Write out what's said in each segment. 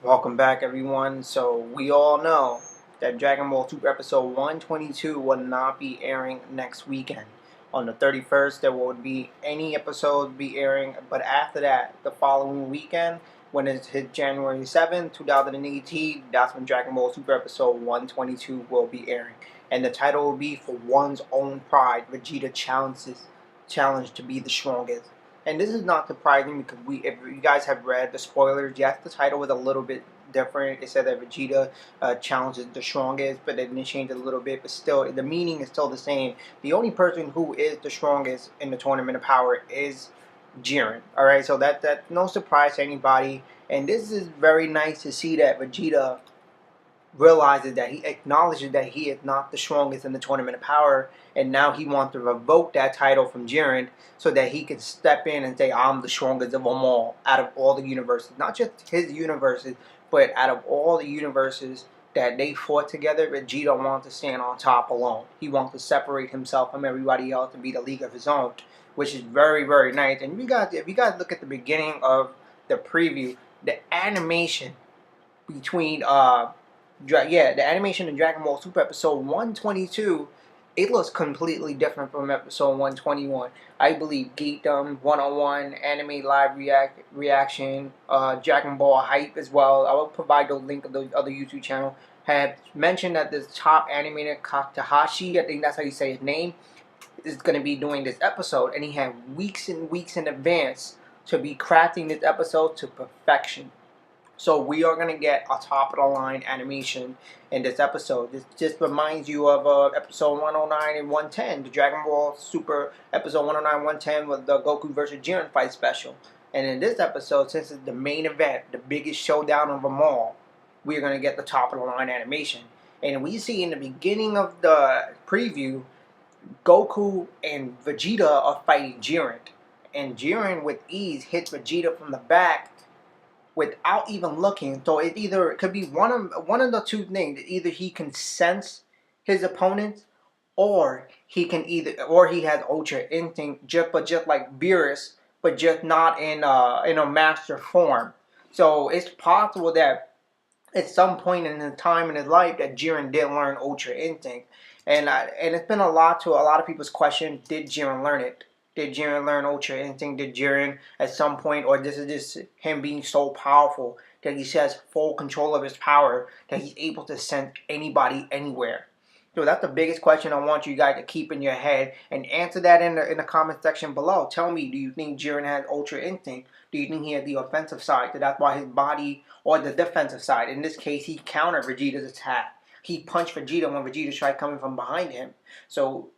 Welcome back, everyone. So we all know that Dragon Ball Super Episode 122 will not be airing next weekend. On the 31st, there won't be any episode be airing, but after that, the following weekend, when it hits January 7th, 2018, that's when Dragon Ball Super Episode 122 will be airing. And the title will be For One's Own Pride, Vegeta challenge to be the strongest. And this is not surprising because if you guys have read the spoilers, yes, the title was a little bit different. It said that Vegeta challenges the strongest, but then they changed it a little bit. But still, the meaning is still the same. The only person who is the strongest in the Tournament of Power is Jiren. All right, so that's no surprise to anybody. And this is very nice to see that Vegeta realizes that he acknowledges that he is not the strongest in the Tournament of Power, and now he wants to revoke that title from Jiren so that he can step in and say, I'm the strongest of them all, out of all the universes. Not just his universes, but out of all the universes that they fought together, Vegeta wants to stand on top alone. He wants to separate himself from everybody else and be the league of his own, which is very, very nice. And if you guys look at the beginning of the preview, the animation between the animation in Dragon Ball Super Episode 122, it looks completely different from Episode 121. I believe Geekdom 101, Anime Live Reaction, Dragon Ball Hype as well. I will provide the link of the other YouTube channel. Have mentioned that this top animator Takahashi, I think that's how you say his name, is going to be doing this episode, and he had weeks and weeks in advance to be crafting this episode to perfection. So we are going to get a top-of-the-line animation in this episode. This just reminds you of episode 109 and 110, the Dragon Ball Super episode 109 110 with the Goku versus Jiren fight special. And in this episode, since it's the main event, the biggest showdown of them all, we're going to get the top-of-the-line animation. And we see in the beginning of the preview, Goku and Vegeta are fighting Jiren. And Jiren, with ease, hits Vegeta from the back without even looking. So it could be one of the two things. Either he can sense his opponent, or he has Ultra Instinct, just like Beerus, but just not in a master form. So it's possible that at some point in the time in his life that Jiren did learn Ultra Instinct, and it's been a lot of people's question: did Jiren learn it? Did Jiren learn Ultra Instinct? Did Jiren at some point, or this is just him being so powerful that he has full control of his power, that he's able to send anybody anywhere? So that's the biggest question I want you guys to keep in your head, and answer that in the comment section below. Tell me, do you think Jiren has Ultra Instinct? Do you think he has the offensive side, so that's why his body, or the defensive side? In this case, he countered Vegeta's attack. He punched Vegeta when Vegeta tried coming from behind him. So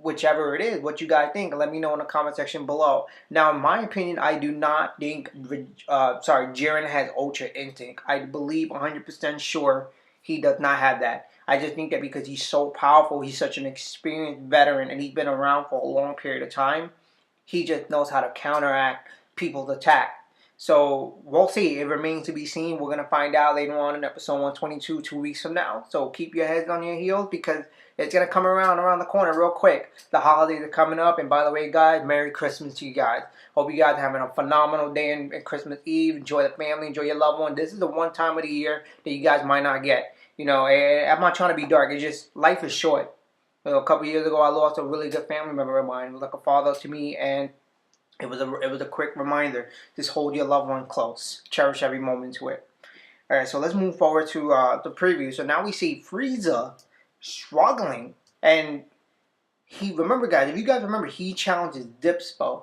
whichever it is, what you guys think, let me know in the comment section below. Now, in my opinion, I do not think Jiren has Ultra Instinct. I believe 100% sure he does not have that. I just think that because he's so powerful, he's such an experienced veteran, and he's been around for a long period of time, he just knows how to counteract people's attack. So we'll see. It remains to be seen. We're going to find out later on in episode 122, 2 weeks from now. So keep your heads on your heels, because it's going to come around the corner real quick. The holidays are coming up. And by the way, guys, Merry Christmas to you guys. Hope you guys are having a phenomenal day in Christmas Eve. Enjoy the family. Enjoy your loved one. This is the one time of the year that you guys might not get. You know, I'm not trying to be dark. It's just, life is short. You know, a couple years ago, I lost a really good family member of mine, like a father to me, and it was a quick reminder. Just hold your loved one close. Cherish every moment to it. Alright, so let's move forward to the preview. So now we see Frieza struggling. And remember guys, if you guys remember, he challenges Dyspo.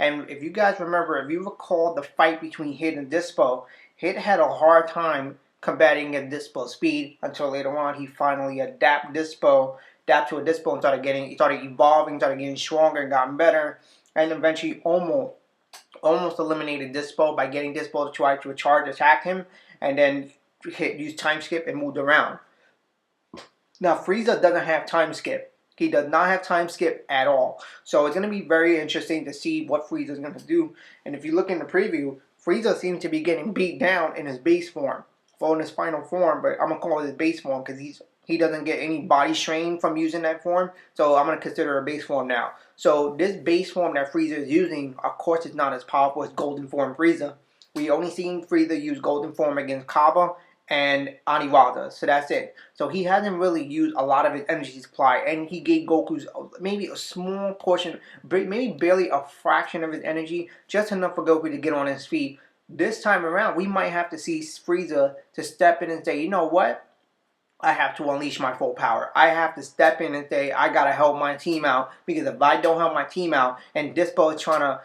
And if you guys remember, if you recall the fight between Hit and Dyspo, Hit had a hard time combating at Dyspo's speed until later on he finally adapted to a Dyspo and started evolving, started getting stronger and gotten better, and eventually almost eliminated Dyspo by getting Dyspo to try to charge attack him, and then used time skip and moved around. Now Frieza doesn't have time skip. He does not have time skip at all. So it's going to be very interesting to see what Frieza is going to do. And if you look in the preview, Frieza seems to be getting beat down in his base form. Well, in his final form, but I'm going to call it his base form because he doesn't get any body strain from using that form. So I'm going to consider a base form now. So this base form that Frieza is using, of course, is not as powerful as Golden Form Frieza. We only seen Frieza use Golden Form against Kaba and Aniwaza, so that's it. So he hasn't really used a lot of his energy supply, and he gave Goku's maybe a small portion, maybe barely a fraction of his energy, just enough for Goku to get on his feet. This time around, we might have to see Frieza to step in and say, you know what? I have to unleash my full power. I have to step in and say, I gotta help my team out, because if I don't help my team out and Dispo is trying to,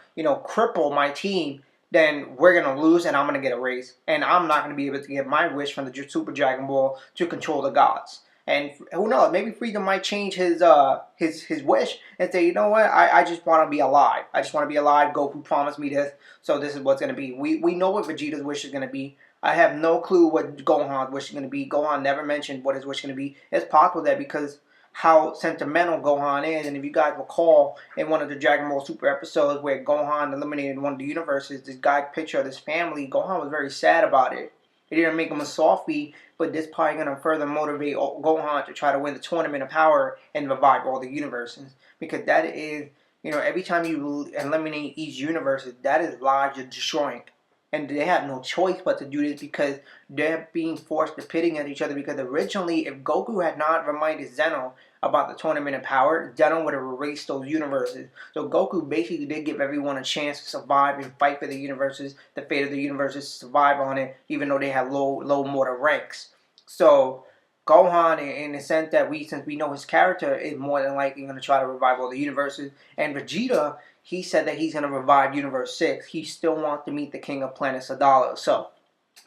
cripple my team, then we're gonna lose and I'm gonna get erased. And I'm not gonna be able to get my wish from the Super Dragon Ball to control the gods. And who knows, maybe Frieza might change his wish and say, you know what, I just want to be alive. I just want to be alive. Goku promised me this, so this is what's going to be. We know what Vegeta's wish is going to be. I have no clue what Gohan's wish is going to be. Gohan never mentioned what his wish is going to be. It's possible that because how sentimental Gohan is, and if you guys recall in one of the Dragon Ball Super episodes where Gohan eliminated one of the universes, this guy's picture of his family, Gohan was very sad about it. It didn't make him a softie, but this probably going to further motivate Gohan to try to win the Tournament of Power and revive all the universes. Because that is, every time you eliminate each universe, that is lives you're destroying. And they have no choice but to do this because they're being forced to pitting at each other. Because originally, if Goku had not reminded Zeno about the Tournament of Power, Zeno would have erased those universes. So Goku basically did give everyone a chance to survive and fight for the universes, the fate of the universes, survive on it, even though they have low mortal ranks. So Gohan, in the sense that since we know his character, is more than likely going to try to revive all the universes. And Vegeta, he said that he's going to revive Universe 6. He still wants to meet the King of Planet Sadala. So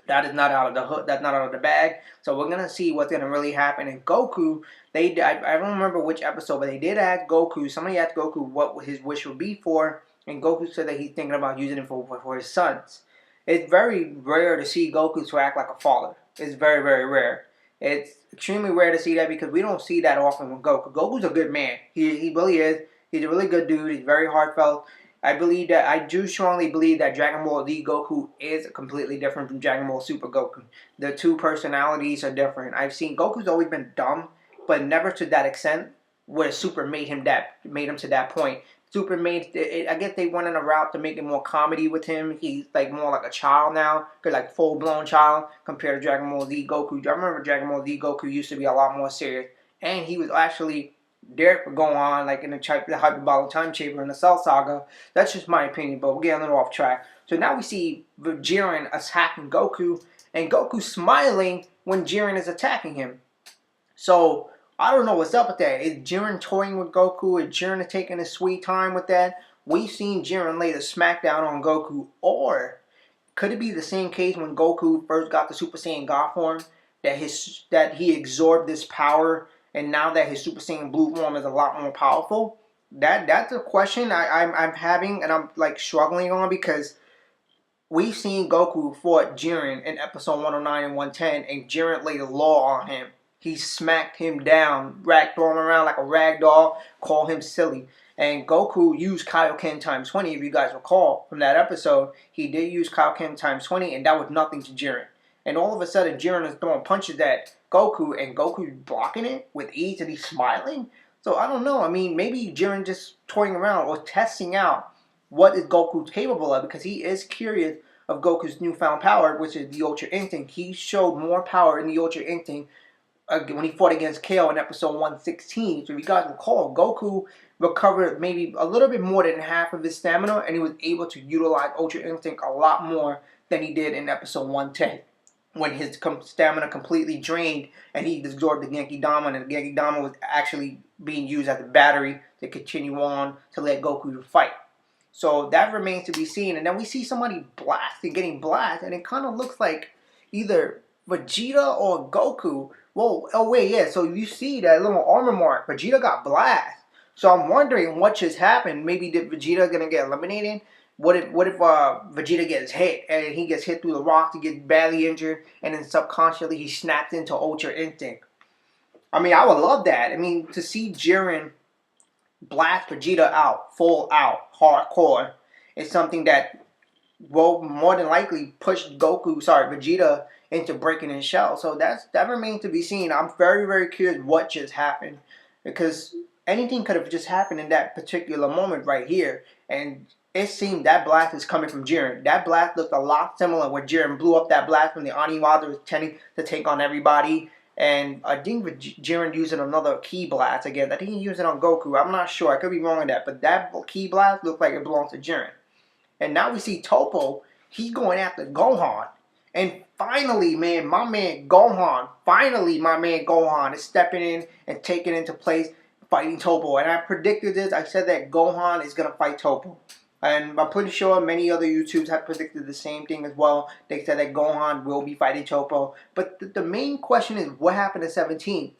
that is not out of the hood. That's not out of the bag. So we're going to see what's going to really happen. And Goku, I don't remember which episode, but they did ask Goku. Somebody asked Goku what his wish would be for. And Goku said that he's thinking about using it for his sons. It's very rare to see Goku to act like a father. It's very, very rare. It's extremely rare to see that because we don't see that often with Goku. Goku's a good man. He really is. He's a really good dude. He's very heartfelt. I do strongly believe that Dragon Ball Z Goku is completely different from Dragon Ball Super Goku. The two personalities are different. I've seen Goku's always been dumb, but never to that extent where Super made him to that point. Super made it, I guess they went in a route to make it more comedy with him. He's like more like a child now, like full blown child compared to Dragon Ball Z Goku. I remember Dragon Ball Z Goku used to be a lot more serious, and he was actually there for Gohan, like in the Hyperbolic Time Chamber in the Cell Saga. That's just my opinion, but we're getting a little off track. So now we see Jiren attacking Goku, and Goku smiling when Jiren is attacking him. So I don't know what's up with that. Is Jiren toying with Goku? Is Jiren taking his sweet time with that? We've seen Jiren lay the smackdown on Goku. Or could it be the same case when Goku first got the Super Saiyan God form? That he absorbed this power, and now that his Super Saiyan Blue form is a lot more powerful? That's a question I'm having, and I'm like struggling on, because we've seen Goku fought Jiren in episode 109 and 110, and Jiren laid the law on him. He smacked him down, throw him around like a rag doll, call him silly. And Goku used Kaioken times 20, if you guys recall from that episode. He did use Kaioken times 20, and that was nothing to Jiren. And all of a sudden, Jiren is throwing punches at Goku, and Goku's blocking it with ease, and he's smiling. So I don't know. I mean, maybe Jiren just toying around or testing out what is Goku capable of, because he is curious of Goku's newfound power, which is the Ultra Instinct. He showed more power in the Ultra Instinct when he fought against Kale in episode 116. So if you guys recall, Goku recovered maybe a little bit more than half of his stamina, and he was able to utilize Ultra Instinct a lot more than he did in episode 110, when his stamina completely drained and he absorbed the Genki Dama, and the Genki Dama was actually being used as a battery to continue on to let Goku fight. So that remains to be seen. And then we see somebody getting blasted, and it kind of looks like either Vegeta or Goku. Whoa, oh wait, yeah, so you see that little armor mark. Vegeta got blasted. So I'm wondering what just happened. Maybe did Vegeta gonna get eliminated? What if Vegeta gets hit, and he gets hit through the rock to get badly injured, and then subconsciously he snaps into Ultra Instinct? I mean, I would love that. I mean, to see Jiren blast Vegeta out, full out, hardcore, is something that will more than likely push Vegeta into breaking his shell. So that remains to be seen. I'm very, very curious what just happened, because anything could have just happened in that particular moment right here. And it seemed that blast is coming from Jiren. That blast looked a lot similar when Jiren blew up that blast when the Oniwaza was tending to take on everybody. And I think with Jiren using another Ki blast again. I think he used it on Goku. I'm not sure. I could be wrong on that. But that Ki blast looked like it belongs to Jiren. And now we see Toppo. He's going after Gohan. And finally, man, my man Gohan is stepping in and taking into place fighting Toppo. And I predicted this. I said that Gohan is going to fight Toppo. And I'm pretty sure many other YouTubers have predicted the same thing as well. They said that Gohan will be fighting Toppo. But the main question is, what happened to 17?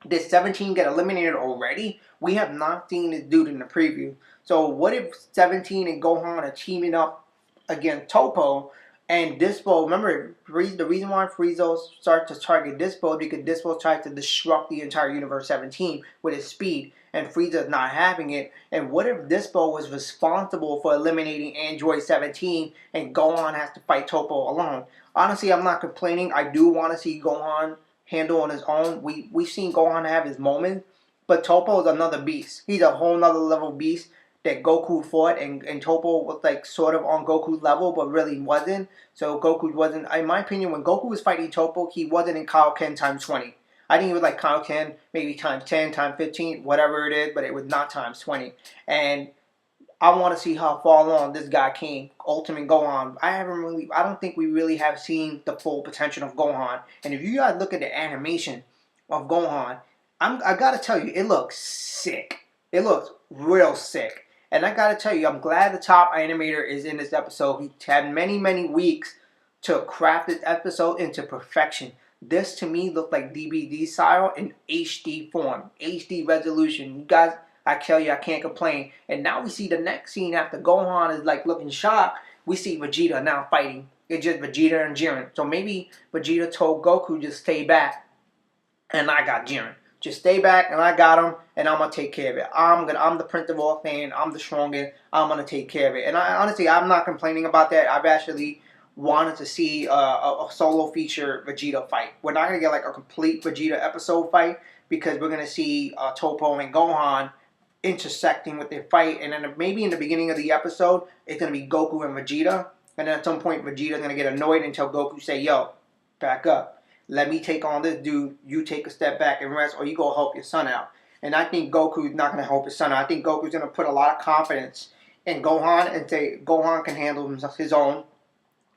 Did 17 get eliminated already? We have not seen this dude in the preview. So what if 17 and Gohan are teaming up against Toppo? And Dispo, remember, the reason why Frieza starts to target Dispo is because Dispo tries to disrupt the entire Universe 17 with his speed. And Frieza's not having it. And what if Dispo was responsible for eliminating Android 17 and Gohan has to fight Toppo alone? Honestly, I'm not complaining. I do want to see Gohan handle on his own. We've seen Gohan have his moments. But Toppo is another beast. He's a whole nother level beast that Goku fought, and Toppo was like sort of on Goku's level, but really wasn't. So Goku wasn't, in my opinion, when Goku was fighting Toppo, he wasn't in Kaioken times 20. I think it was like Kaioken, maybe times 10, times 15, whatever it is, but it was not times 20. And I want to see how far along this guy came, Ultimate Gohan. I don't think we really have seen the full potential of Gohan. And if you guys look at the animation of Gohan, I gotta tell you, it looks sick. It looks real sick. And I gotta tell you, I'm glad the top animator is in this episode. He had many, many weeks to craft this episode into perfection. This to me looked like DVD style in HD form, HD resolution. You guys, I tell you, I can't complain. And now we see the next scene after Gohan is like looking shocked. We see Vegeta now fighting. It's just Vegeta and Jiren. So maybe Vegeta told Goku just stay back, and I got Jiren. Just stay back, and I got him, and I'm gonna take care of it. I'm the Prince of all Saiyan. I'm the strongest. I'm gonna take care of it. And honestly, I'm not complaining about that. I've actually wanted to see a solo feature Vegeta fight. We're not gonna get like a complete Vegeta episode fight because we're gonna see Toppo and Gohan intersecting with their fight, and then maybe in the beginning of the episode, it's gonna be Goku and Vegeta, and then at some point, Vegeta's gonna get annoyed until Goku say, "Yo, back up. Let me take on this dude. You take a step back and rest, or you go help your son out." And I think Goku's not going to help his son out. I think Goku's going to put a lot of confidence in Gohan and say Gohan can handle his own.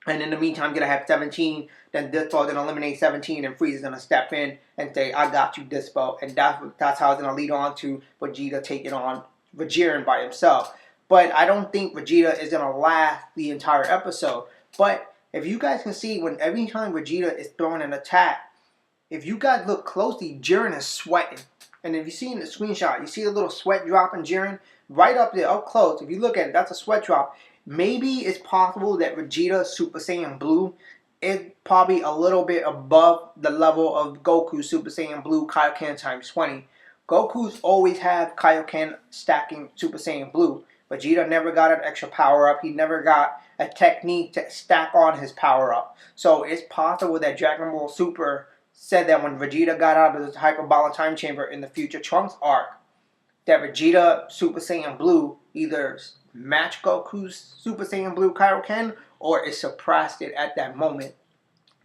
And in the meantime, going to have 17. Then Dispo going to eliminate 17, and Frieza's going to step in and say, "I got you, Dispo." And that's how it's going to lead on to Vegeta taking on Jiren by himself. But I don't think Vegeta is going to last the entire episode. But if you guys can see, when every time Vegeta is throwing an attack, if you guys look closely, Jiren is sweating. And if you see in the screenshot, you see a little sweat drop in Jiren right up there, up close. If you look at it, that's a sweat drop. Maybe it's possible that Vegeta Super Saiyan Blue is probably a little bit above the level of Goku Super Saiyan Blue Kaioken times 20. Goku's always had Kaioken stacking Super Saiyan Blue. Vegeta never got an extra power up. He never got a technique to stack on his power up. So it's possible that Dragon Ball Super said that when Vegeta got out of the Hyperbolic Time Chamber in the Future Trunks arc, that Vegeta Super Saiyan Blue either matched Goku's Super Saiyan Blue Kaioken or it suppressed it at that moment.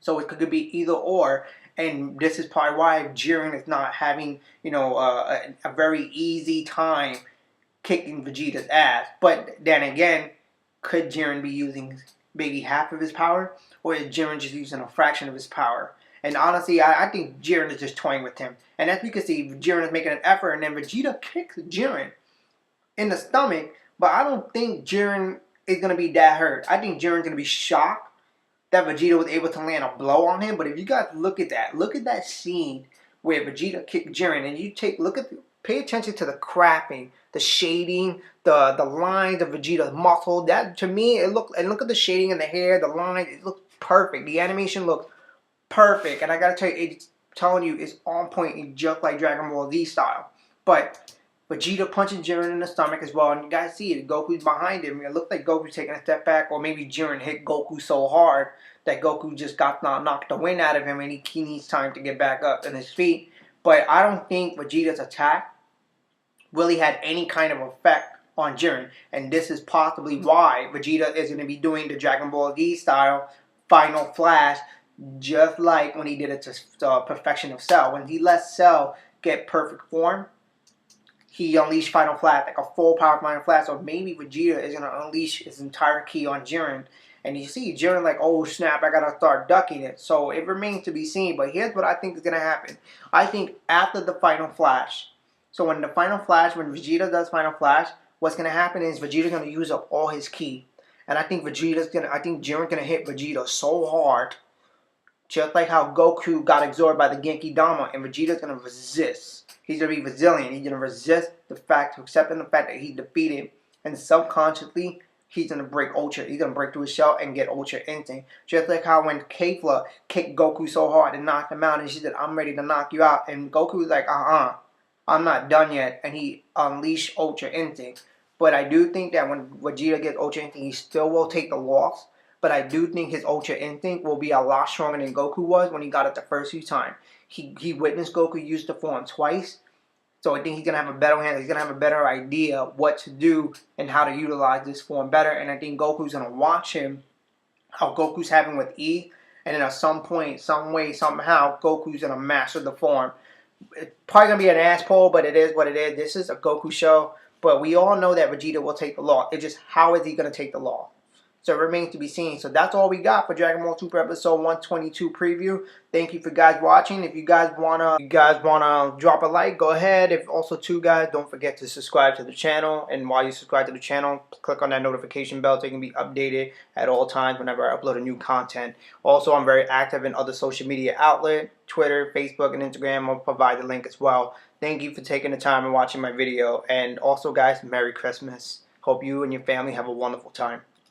So it could be either or. And this is probably why Jiren is not having, a very easy time kicking Vegeta's ass. But then again, could Jiren be using maybe half of his power? Or is Jiren just using a fraction of his power? And honestly, I think Jiren is just toying with him. And as we can see, Jiren is making an effort, and then Vegeta kicks Jiren in the stomach. But I don't think Jiren is going to be that hurt. I think Jiren's going to be shocked that Vegeta was able to land a blow on him. But if you guys look at that scene where Vegeta kicked Jiren, and pay attention to the crafting, the shading, the lines of Vegeta's muscle. That to me, and look at the shading in the hair, the lines. It looks perfect. The animation looks perfect, and I gotta tell you, it's on point, just like Dragon Ball Z style. But Vegeta punching Jiren in the stomach as well, and you guys see it. Goku's behind him. It looked like Goku's taking a step back, or maybe Jiren hit Goku so hard that Goku just got knocked the wind out of him, and he needs time to get back up on his feet. But I don't think Vegeta's attack really had any kind of effect on Jiren. And this is possibly why Vegeta is going to be doing the Dragon Ball Z style Final Flash, just like when he did it to Perfection of Cell. When he let Cell get perfect form, he unleashed Final Flash, like a full power Final Flash. So maybe Vegeta is going to unleash his entire ki on Jiren. And you see Jiren like, oh snap, I got to start ducking it. So it remains to be seen. But here's what I think is going to happen. I think after the Final Flash, so when Vegeta does Final Flash, what's going to happen is Vegeta's going to use up all his ki. And I think Jiren's going to hit Vegeta so hard, just like how Goku got absorbed by the Genki Dama, and Vegeta's going to resist. He's going to be resilient. He's going to resist accepting the fact that he defeated, and subconsciously, he's going to break Ultra. He's going to break through his shell and get Ultra Instinct. Just like how when Kefla kicked Goku so hard and knocked him out, and she said, I'm ready to knock you out. And Goku was like, I'm not done yet. And he unleashed Ultra Instinct. But I do think that when Vegeta gets Ultra Instinct, he still will take the loss. But I do think his Ultra Instinct will be a lot stronger than Goku was when he got it the first few times. He witnessed Goku use the form twice. So I think he's going to have a better hand. He's going to have a better idea what to do and how to utilize this form better. And I think Goku's going to watch him, how Goku's having with E. And then at some point, some way, somehow, Goku's going to master the form. It's probably going to be an ass pull, but it is what it is. This is a Goku show. But we all know that Vegeta will take the loss. It's just how is he going to take the loss? So it remains to be seen. So that's all we got for Dragon Ball Super Episode 122 preview. Thank you for guys watching. If you guys wanna drop a like, go ahead. If also too guys, don't forget to subscribe to the channel. And while you subscribe to the channel, click on that notification bell so you can be updated at all times whenever I upload a new content. Also, I'm very active in other social media outlets, Twitter, Facebook, and Instagram. I'll provide the link as well. Thank you for taking the time and watching my video. And also guys, Merry Christmas. Hope you and your family have a wonderful time.